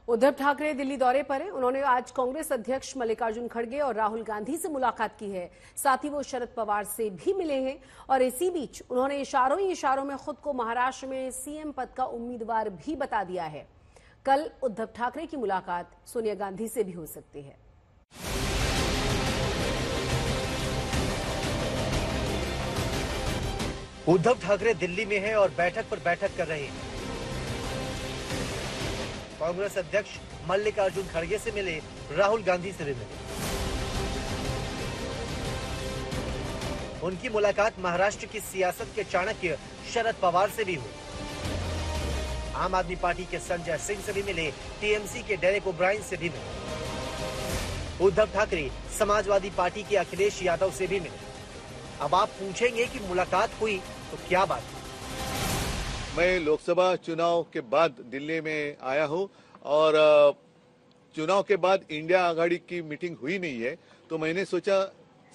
उद्धव ठाकरे दिल्ली दौरे पर हैं। उन्होंने आज कांग्रेस अध्यक्ष मल्लिकार्जुन खड़गे और राहुल गांधी से मुलाकात की है। साथ ही वो शरद पवार से भी मिले हैं और इसी बीच उन्होंने इशारों ही इशारों में खुद को महाराष्ट्र में सीएम पद का उम्मीदवार भी बता दिया है। कल उद्धव ठाकरे की मुलाकात सोनिया गांधी से भी हो सकती है। उद्धव ठाकरे दिल्ली में हैं और बैठक पर बैठक कर रहे हैं। कांग्रेस अध्यक्ष मल्लिकार्जुन खड़गे से मिले, राहुल गांधी से भी मिले। उनकी मुलाकात महाराष्ट्र की सियासत के चाणक्य शरद पवार से भी हुई। आम आदमी पार्टी के संजय सिंह से भी मिले, टीएमसी के डेरेक ओब्रायन से भी मिले। उद्धव ठाकरे समाजवादी पार्टी के अखिलेश यादव से भी मिले। अब आप पूछेंगे कि मुलाकात हुई तो क्या बात हुई? मैं लोकसभा चुनाव के बाद दिल्ली में आया हूं और चुनाव के बाद इंडिया आघाड़ी की मीटिंग हुई नहीं है, तो मैंने सोचा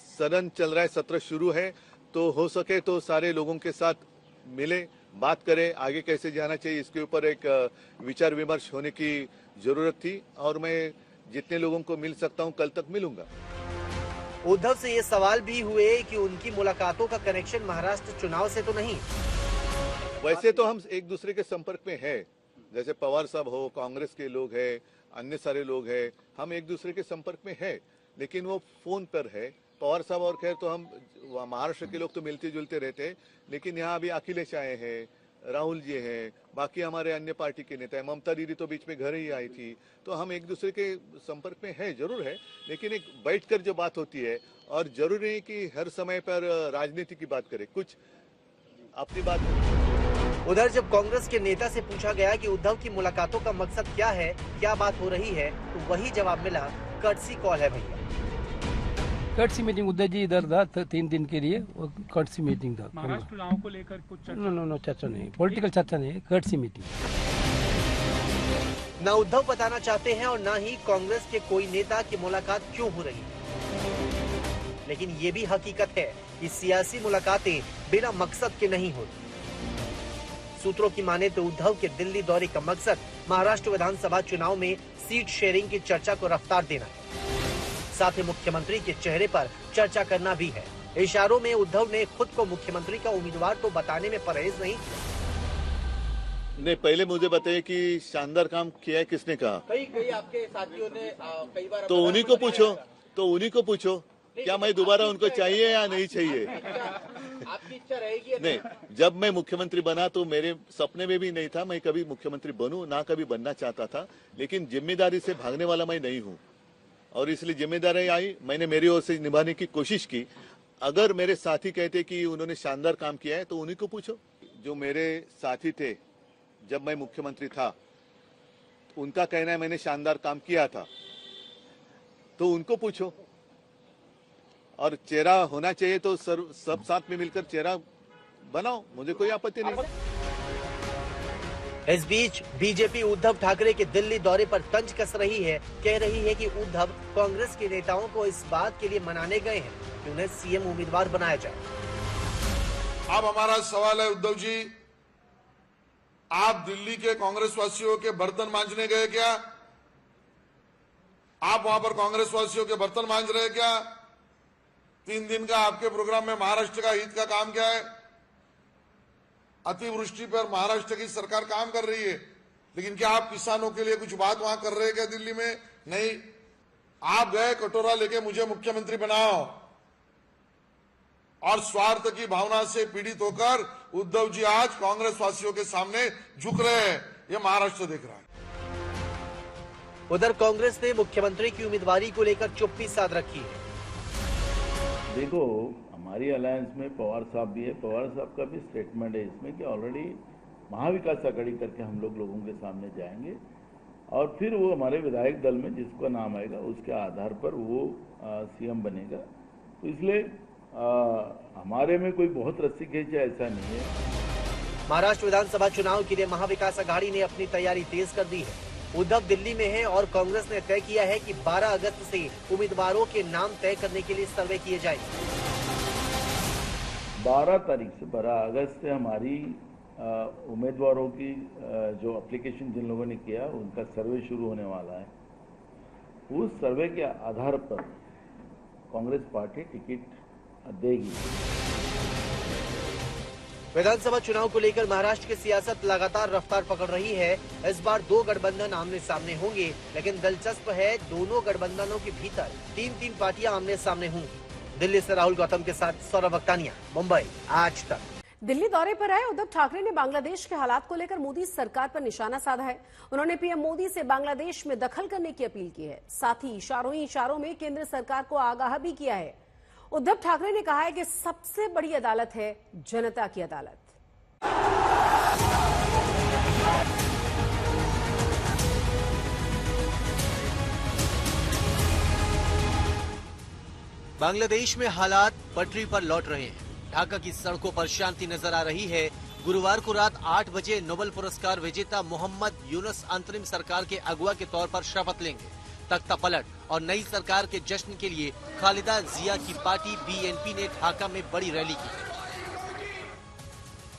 सदन चल रहा है, सत्र शुरू है, तो हो सके तो सारे लोगों के साथ मिले, बात करें, आगे कैसे जाना चाहिए, इसके ऊपर एक विचार विमर्श होने की जरूरत थी और मैं जितने लोगों को मिल सकता हूं कल तक मिलूंगा। उद्धव से ये सवाल भी हुए कि उनकी मुलाकातों का कनेक्शन महाराष्ट्र चुनाव से तो नहीं। वैसे तो हम एक दूसरे के संपर्क में है, जैसे पवार साहब हो, कांग्रेस के लोग हैं, अन्य सारे लोग हैं, हम एक दूसरे के संपर्क में है, लेकिन वो फोन पर है। पवार साहब और खैर तो हम महाराष्ट्र के लोग तो मिलते जुलते रहते हैं, लेकिन यहाँ अभी अखिलेश आए हैं, राहुल जी हैं, बाकी हमारे अन्य पार्टी के नेता है, ममता दीदी तो बीच में घर ही आई थी, तो हम एक दूसरे के संपर्क में है, जरूर है, लेकिन एक बैठकर जो बात होती है, और जरूरी नहीं कि हर समय पर राजनीति की बात करें, कुछ अपनी बात। उधर जब कांग्रेस के नेता से पूछा गया कि उद्धव की मुलाकातों का मकसद क्या है, क्या बात हो रही है, तो वही जवाब मिला, कर्टसी कॉल है भैया। कर्टसी मीटिंग, उद्धव जी इधर था 3 दिन के लिए, वो कर्टसी मीटिंग था। महाराष्ट्र चुनाव को लेकर कुछ चर्चा? नो चर्चा नहीं, पॉलिटिकल चर्चा नहीं, कर्टसी मीटिंग। न उद्धव बताना चाहते हैं और न ही कांग्रेस के कोई नेता की मुलाकात क्यों हो रही है, लेकिन ये भी हकीकत है कि सियासी मुलाकातें बिना मकसद के नहीं होती। सूत्रों की माने तो उद्धव के दिल्ली दौरे का मकसद महाराष्ट्र विधानसभा चुनाव में सीट शेयरिंग की चर्चा को रफ्तार देना है, साथ ही मुख्यमंत्री के चेहरे पर चर्चा करना भी है। इशारों में उद्धव ने खुद को मुख्यमंत्री का उम्मीदवार तो बताने में परहेज नहीं। पहले मुझे बताइए कि शानदार काम किया है, किसने कहा? कई आपके साथियों ने कई बार। तो उन्हीं को पूछो, क्या मैं दोबारा उनको चाहिए या नहीं चाहिए? आपकी इच्छा रहेगी? नहीं, जब मैं मुख्यमंत्री बना तो मेरे सपने में भी नहीं था मैं कभी मुख्यमंत्री बनूं, ना कभी बनना चाहता था, लेकिन जिम्मेदारी से भागने वाला मैं नहीं हूं और इसलिए जिम्मेदारी आई, मैंने मेरी ओर से निभाने की कोशिश की। अगर मेरे साथी कहते कि उन्होंने शानदार काम किया है तो उन्हीं को पूछो। जो मेरे साथी थे जब मैं मुख्यमंत्री था, उनका कहना है मैंने शानदार काम किया था, तो उनको पूछो। और चेहरा होना चाहिए तो सब साथ में मिलकर चेहरा बनाओ, मुझे कोई आपत्ति नहीं। इस बीच बीजेपी उद्धव ठाकरे के दिल्ली दौरे पर तंज कस रही है, कह रही है कि उद्धव कांग्रेस के नेताओं को इस बात के लिए मनाने गए हैं कि उन्हें सीएम उम्मीदवार बनाया जाए। अब हमारा सवाल है, उद्धव जी, आप दिल्ली के कांग्रेस वासियों के बर्तन मांजने गए क्या? आप वहां पर कांग्रेस वासियों के बर्तन मांज रहे क्या? 3 दिन का आपके प्रोग्राम में महाराष्ट्र का हित का काम क्या है? अतिवृष्टि पर महाराष्ट्र की सरकार काम कर रही है, लेकिन क्या आप किसानों के लिए कुछ बात वहां कर रहे हैं क्या दिल्ली में? नहीं, आप गए कटोरा लेके मुझे मुख्यमंत्री बनाओ और स्वार्थ की भावना से पीड़ित होकर उद्धव जी आज कांग्रेस वासियों के सामने झुक रहे हैं, ये महाराष्ट्र देख रहा है। उधर कांग्रेस ने मुख्यमंत्री की उम्मीदवारी को लेकर चुप्पी साध रखी है। देखो, हमारी अलायंस में पवार साहब भी है, पवार साहब का भी स्टेटमेंट है इसमें कि ऑलरेडी महाविकास आघाड़ी करके हम लोगों के सामने जाएंगे और फिर वो हमारे विधायक दल में जिसका नाम आएगा उसके आधार पर वो सीएम बनेगा। तो इसलिए हमारे में कोई बहुत रस्सी खींचे ऐसा नहीं है। महाराष्ट्र विधानसभा चुनाव के लिए महाविकास आघाड़ी ने अपनी तैयारी तेज कर दी है। उद्धव दिल्ली में है और कांग्रेस ने तय किया है कि 12 अगस्त से उम्मीदवारों के नाम तय करने के लिए सर्वे किए जाएंगे। 12 तारीख से 12 अगस्त से हमारी उम्मीदवारों की जो एप्लीकेशन जिन लोगों ने किया उनका सर्वे शुरू होने वाला है। उस सर्वे के आधार पर कांग्रेस पार्टी टिकट देगी। विधानसभा चुनाव को लेकर महाराष्ट्र की सियासत लगातार रफ्तार पकड़ रही है। इस बार दो गठबंधन आमने सामने होंगे, लेकिन दिलचस्प है दोनों गठबंधनों के भीतर तीन पार्टियां आमने सामने होंगी। दिल्ली से राहुल गौतम के साथ सौरभ अक्तानिया, मुंबई, आज तक। दिल्ली दौरे पर आए उद्धव ठाकरे ने बांग्लादेश के हालात को लेकर मोदी सरकार पर निशाना साधा है। उन्होंने पीएम मोदी से बांग्लादेश में दखल करने की अपील की है। साथ ही इशारों में केंद्र सरकार को आगाह भी किया है। उद्धव ठाकरे ने कहा है कि सबसे बड़ी अदालत है जनता की अदालत। बांग्लादेश में हालात पटरी पर लौट रहे हैं। ढाका की सड़कों पर शांति नजर आ रही है। गुरुवार को रात 8 बजे नोबेल पुरस्कार विजेता मोहम्मद यूनुस अंतरिम सरकार के अगुवा के तौर पर शपथ लेंगे। तख्ता पलट और नई सरकार के जश्न के लिए खालिदा जिया की पार्टी बीएनपी ने ढाका में बड़ी रैली की।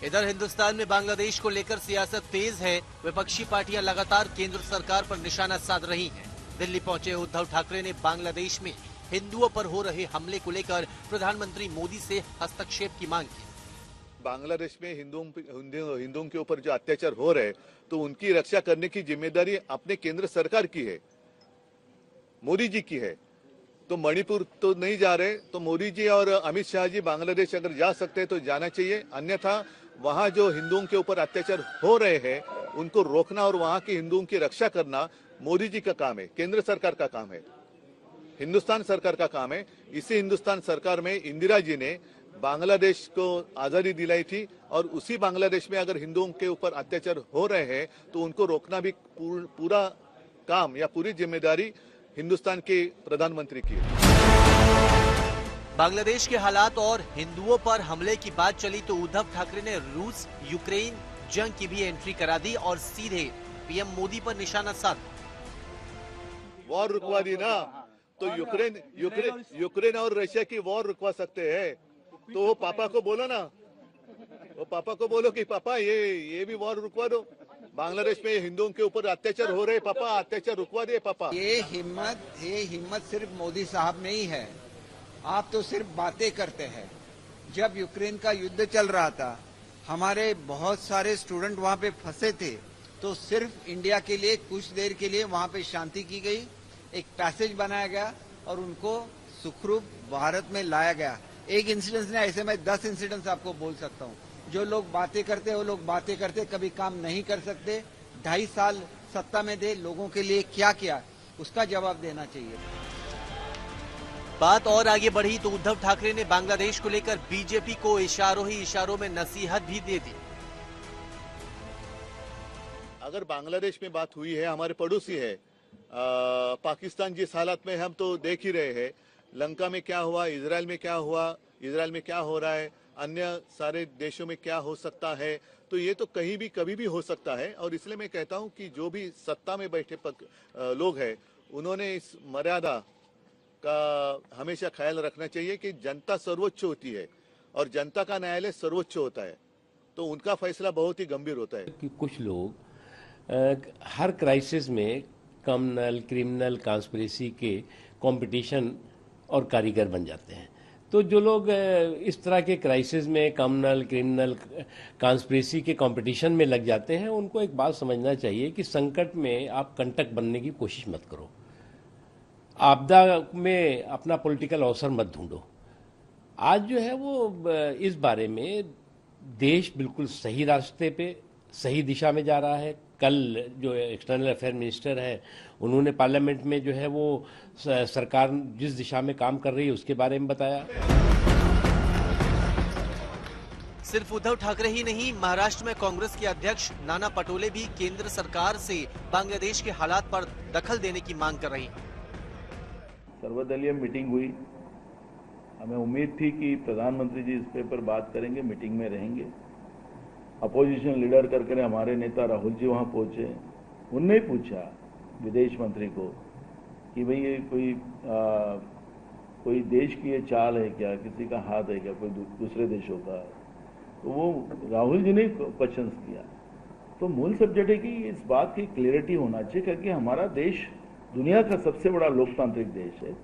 इधर हिंदुस्तान में बांग्लादेश को लेकर सियासत तेज है। विपक्षी पार्टियां लगातार केंद्र सरकार पर निशाना साध रही हैं। दिल्ली पहुंचे उद्धव ठाकरे ने बांग्लादेश में हिंदुओं पर हो रहे हमले को लेकर प्रधानमंत्री मोदी से हस्तक्षेप की मांग की। बांग्लादेश में हिंदुओं के ऊपर जो अत्याचार हो रहे तो उनकी रक्षा करने की जिम्मेदारी अपने केंद्र सरकार की है, मोदी जी की है। तो मणिपुर तो नहीं जा रहे, तो मोदी जी और अमित शाह जी बांग्लादेश अगर जा सकते हैं तो जाना चाहिए। अन्यथा वहां जो हिंदुओं के ऊपर अत्याचार हो रहे हैं उनको रोकना और वहां के हिंदुओं की रक्षा करना मोदी जी का काम है, केंद्र सरकार का काम है, हिंदुस्तान सरकार का काम है। इसी हिंदुस्तान सरकार में इंदिरा जी ने बांग्लादेश को आजादी दिलाई थी और उसी बांग्लादेश में अगर हिंदुओं के ऊपर अत्याचार हो रहे हैं तो उनको रोकना भी पूरा काम या पूरी जिम्मेदारी हिंदुस्तान के प्रधानमंत्री की है। बांग्लादेश के हालात और हिंदुओं पर हमले की बात चली तो उद्धव ठाकरे ने रूस यूक्रेन जंग की भी एंट्री करा दी और सीधे पीएम मोदी पर निशाना साधा। वॉर रुकवा दी ना, तो यूक्रेन और रशिया की वॉर रुकवा सकते हैं। तो वो पापा को बोलो ना, वो पापा को बोलो कि पापा ये भी वॉर रुकवा दो। बांग्लादेश में हिंदुओं के ऊपर अत्याचार हो रहे, पापा अत्याचार रुकवा दे पापा। ये हिम्मत सिर्फ मोदी साहब में ही है। आप तो सिर्फ बातें करते हैं। जब यूक्रेन का युद्ध चल रहा था, हमारे बहुत सारे स्टूडेंट वहाँ पे फंसे थे, तो सिर्फ इंडिया के लिए कुछ देर के लिए वहाँ पे शांति की गई, एक पैसेज बनाया गया और उनको सुखरूप भारत में लाया गया। एक इंसिडेंस ने ऐसे में 10 इंसिडेंट्स आपको बोल सकता हूँ। जो लोग बातें करते वो लोग बातें करते, कभी काम नहीं कर सकते। 2.5 साल सत्ता में दे लोगों के लिए क्या किया, उसका जवाब देना चाहिए। बात और आगे बढ़ी तो उद्धव ठाकरे ने बांग्लादेश को लेकर बीजेपी को इशारों में नसीहत भी दे दी। अगर बांग्लादेश में बात हुई है, हमारे पड़ोसी है, पाकिस्तान जिस हालत में हम तो देख ही रहे हैं। लंका में क्या हुआ, इजराइल में क्या हुआ, इजराइल में क्या हो रहा है, अन्य सारे देशों में क्या हो सकता है। तो ये तो कहीं भी कभी भी हो सकता है। और इसलिए मैं कहता हूं कि जो भी सत्ता में बैठे लोग हैं उन्होंने इस मर्यादा का हमेशा ख्याल रखना चाहिए कि जनता सर्वोच्च होती है और जनता का न्यायालय सर्वोच्च होता है, तो उनका फैसला बहुत ही गंभीर होता है। कि कुछ लोग हर क्राइसिस में कम्युनल क्रिमिनल कॉन्स्पिरेसी के कंपटीशन और कारीगर बन जाते हैं। तो जो लोग इस तरह के क्राइसिस में कम्युनल क्रिमिनल कॉन्स्पिरेसी के कंपटीशन में लग जाते हैं, उनको एक बात समझना चाहिए कि संकट में आप कंटक बनने की कोशिश मत करो, आपदा में अपना पॉलिटिकल अवसर मत ढूंढो। आज जो है वो इस बारे में देश बिल्कुल सही रास्ते पे सही दिशा में जा रहा है। कल जो एक्सटर्नल अफेयर मिनिस्टर है उन्होंने पार्लियामेंट में जो है वो सरकार जिस दिशा में काम कर रही है उसके बारे में बताया। सिर्फ उद्धव ठाकरे ही नहीं, महाराष्ट्र में कांग्रेस के अध्यक्ष नाना पटोले भी केंद्र सरकार से बांग्लादेश के हालात पर दखल देने की मांग कर रही हैं। सर्वदलीय मीटिंग हुई, हमें उम्मीद थी कि प्रधानमंत्री जी इस पर बात करेंगे, मीटिंग में रहेंगे। अपोजिशन लीडर करके हमारे नेता राहुल जी वहां पहुंचे, उनने पूछा विदेश मंत्री को कि भाई ये कोई देश की ये चाल है क्या, किसी का हाथ है क्या, कोई दूसरे देशों का। तो वो राहुल जी ने क्वेश्चंस किया। तो मूल सब्जेक्ट है कि इस बात की क्लियरिटी होना चाहिए, क्योंकि हमारा देश दुनिया का सबसे बड़ा लोकतांत्रिक देश है।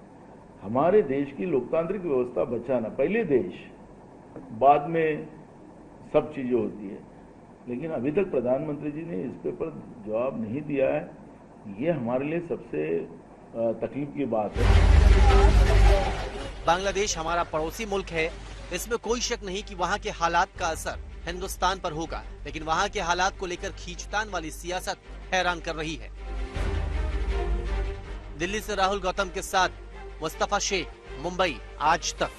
हमारे देश की लोकतांत्रिक व्यवस्था बचाना, पहले देश बाद में सब चीजें होती है, लेकिन अभी तक प्रधानमंत्री जी ने इस पे पर जवाब नहीं दिया है। ये हमारे लिए सबसे तकलीफ की बात है। बांग्लादेश हमारा पड़ोसी मुल्क है, इसमें कोई शक नहीं कि वहाँ के हालात का असर हिंदुस्तान पर होगा, लेकिन वहाँ के हालात को लेकर खींचतान वाली सियासत हैरान कर रही है। दिल्ली से राहुल गौतम के साथ मुस्तफा शेख, मुंबई, आज तक।